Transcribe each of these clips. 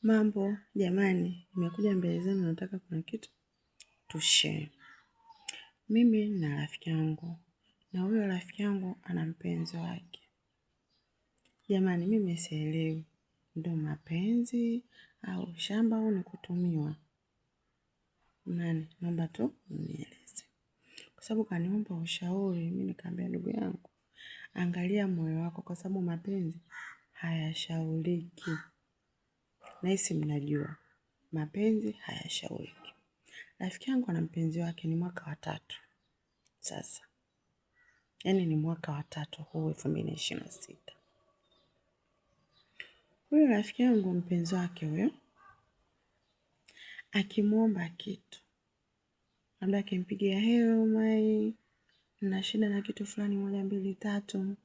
Mambo jamani, nimekuja mbele zenu nataka kuna kitu tushare. Mimi na rafiki yangu na huyo rafiki yangu ana mpenzi wake. Jamani, mimi sielewi ndo mapenzi au shamba au ni kutumiwa. Naomba tu unieleze. Kwa sababu kaniomba ushauri, mimi nikamwambia ndugu yangu, angalia moyo wako kwa sababu mapenzi hayashauriki. Nahisi mnajua, mapenzi hayashauriki. Rafiki yangu ana mpenzi wake ni mwaka wa 3 sasa. Yaani ni mwaka wa 3 huu 2026. Huyo rafiki yangu mpenzi wake huyo akimuomba kitu, labda akimpigia hello mai, nina shida na kitu fulani 1 2 3,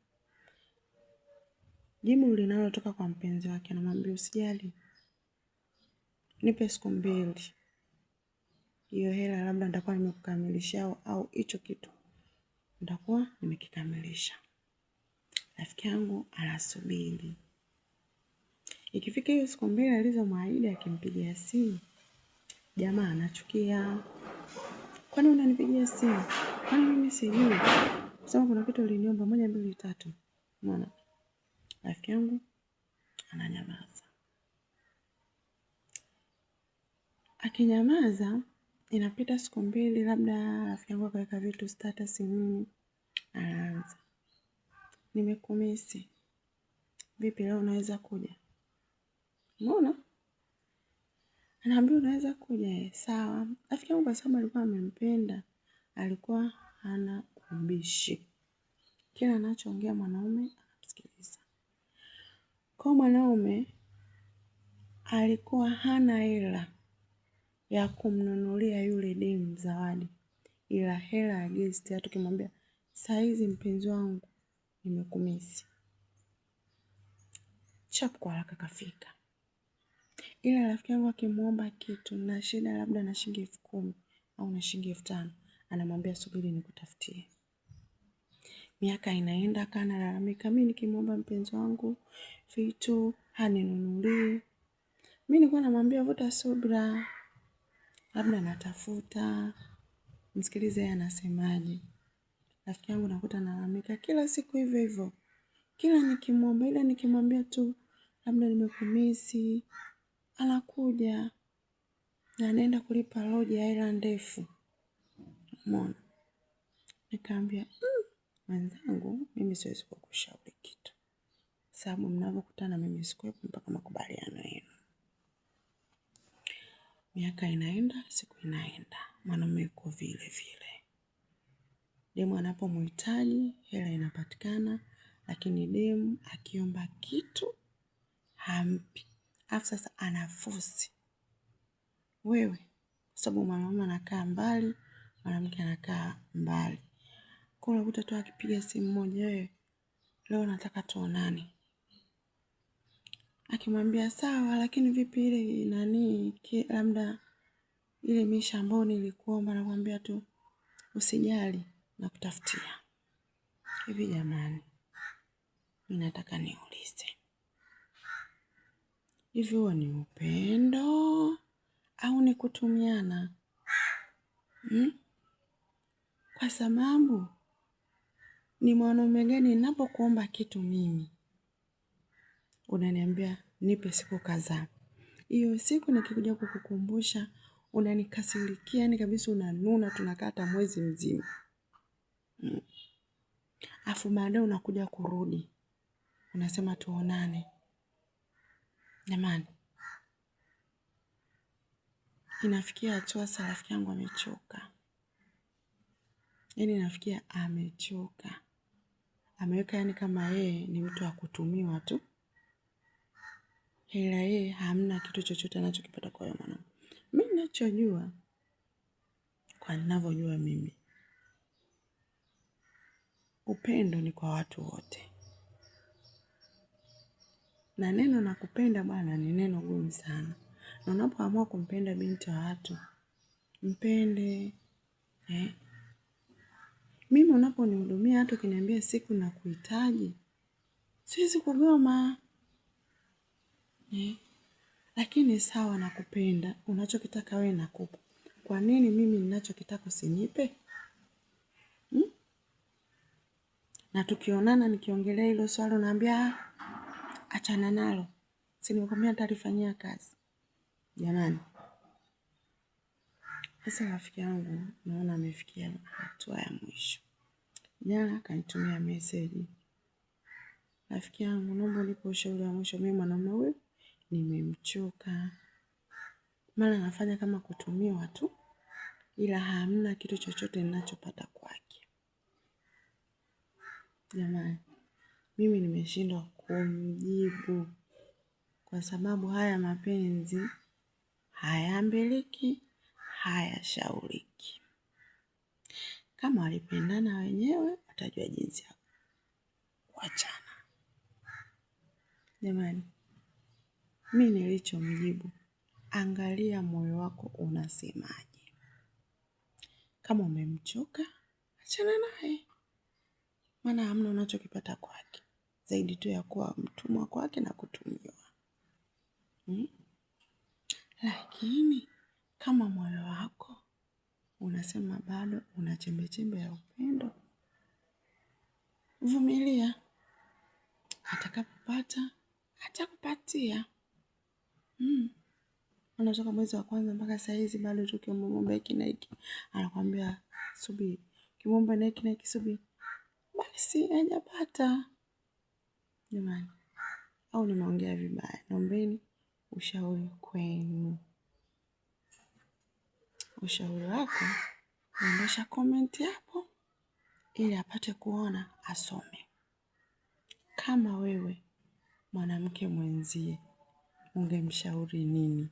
jibu linalotoka kwa mpenzi wake anamwambia usijali, nipe siku 2, hiyo hela labda nitakuwa nimekukamilishia au hicho kitu nitakuwa nimekikamilisha. Rafiki yangu anasubiri. Ikifika hiyo siku 2 alizomwahidi akimpigia simu, jamaa anachukia. Kwani unanipigia simu? Kwani mimi sijui? Sasa kuna kitu uliniomba 1 2 3. Unaona? Rafiki yangu ananyamaza. Akinyamaza, inapita siku 2 labda rafiki yangu akaweka vitu status nini. Anaanza. Nimekumisi. Vipi leo unaweza kuja? Unaona? Anaambia unaweza kuja. Sawa. Rafiki yangu kwa sababu alikuwa amempenda, alikuwa hana ubishi. Kila anachoongea mwanaume anamsikiliza. Kwa mwanaume alikuwa hana hela ya kumnunulia yule demu zawadi, ila hela ya gesti. Hata ukimwambia saa hizi mpenzi wangu nimekumisi, chap kwa haraka kafika. Ila rafiki yangu akimuomba kitu na shida labda na shilingi 10,000 au na shilingi 5,000, anamwambia subiri nikutafutie. Miaka inaenda kana lalamika, mimi nikimuomba mpenzi wangu vitu haninunulii. Mimi nilikuwa namwambia vuta subira, labda natafuta, msikilize yeye anasemaje. Rafiki yangu nakuta analalamika kila siku hivyo hivyo. Kila nikimuomba, ila nikimwambia tu labda nimekumisi, anakuja na anaenda kulipa lodge ya hela ndefu. Umeona? Nikamwambia, mwenzangu, mimi siwezi kukushauri kitu. Sababu mnapokutana mimi sikuwepo mpaka makubaliano yenu. Miaka inaenda, siku inaenda. Mwanaume yuko vile vile. Demu anapomhitaji, hela inapatikana, lakini demu akiomba kitu hampi. Alafu sasa anaforce. Wewe, sababu mwanaume anakaa mbali, mwanamke anakaa mbali. Kwa unakuta tu akipiga simu moja, wewe, leo nataka tuonane. Akimwambia sawa, lakini vipi ile nani labda ile misha ambayo nilikuomba, anamwambia tu usijali nakutafutia. Hivi jamani, mimi nataka niulize. Hivi huo ni upendo au ni kutumiana? Kwa sababu ni mwanaume gani ninapokuomba kitu mimi unaniambia nipe siku kadhaa. Hiyo siku nikikuja kukukumbusha unanikasirikia, yani kabisa unanuna, tunakaa hata mwezi mzima. Alafu baadaye unakuja kurudi, unasema tuonane. Jamani, inafikia hatua sasa rafiki yangu amechoka. Yaani inafikia amechoka. Ameweka yani kama yeye ni mtu wa kutumiwa tu. Hela yeye hamna kitu chochote anachokipata kwa yule mwanamke. Mimi ninachojua, kwa ninavyojua mimi, upendo ni kwa watu wote. Na neno nakupenda bwana ni neno gumu sana. Na unapoamua kumpenda binti wa watu, mpende. Mimi unaponihudumia hata ukiniambia siku nakuhitaji, siwezi kugoma. Lakini sawa, nakupenda, unachokitaka wewe nakupa. Kwa nini mimi ninachokitaka usinipe? Na tukionana nikiongelea hilo swali unaambia achana nalo. Si nimekwambia nitalifanyia kazi. Jamani. Sasa rafiki yangu naona amefikia hatua ya mwisho. Jana akanitumia message. Rafiki yangu naomba unipe ushauri wa mwisho, mimi mwanaume huyu nimemchoka. Maana anafanya kama kutumiwa tu, ila hamna kitu chochote ninachopata kwake. Jamani, mimi nimeshindwa kumjibu kwa sababu haya mapenzi hayaambiliki, hayashauriki. Kama walipendana wenyewe watajua jinsi ya kuachana. Jamani, mimi nilichomjibu, angalia moyo wako unasemaje. Kama umemchoka, achana naye. Maana hamna unachokipata kwake zaidi tu ya kuwa mtumwa kwake na kutumiwa. Lakini kama moyo wako unasema bado una chembe chembe ya upendo, vumilia. Atakapopata atakupatia. Unatoka mwezi wa kwanza mpaka saa hizi bado tu ukimwomba hiki na hiki anakuambia subiri. Ukimwomba na hiki na hiki subiri. Basi hajapata. Jamani, au nimeongea vibaya? Naombeni ushauri kwenu. Ushauri wako dondosha comment hapo ili apate kuona, asome. Kama wewe mwanamke mwenzie ungemshauri nini?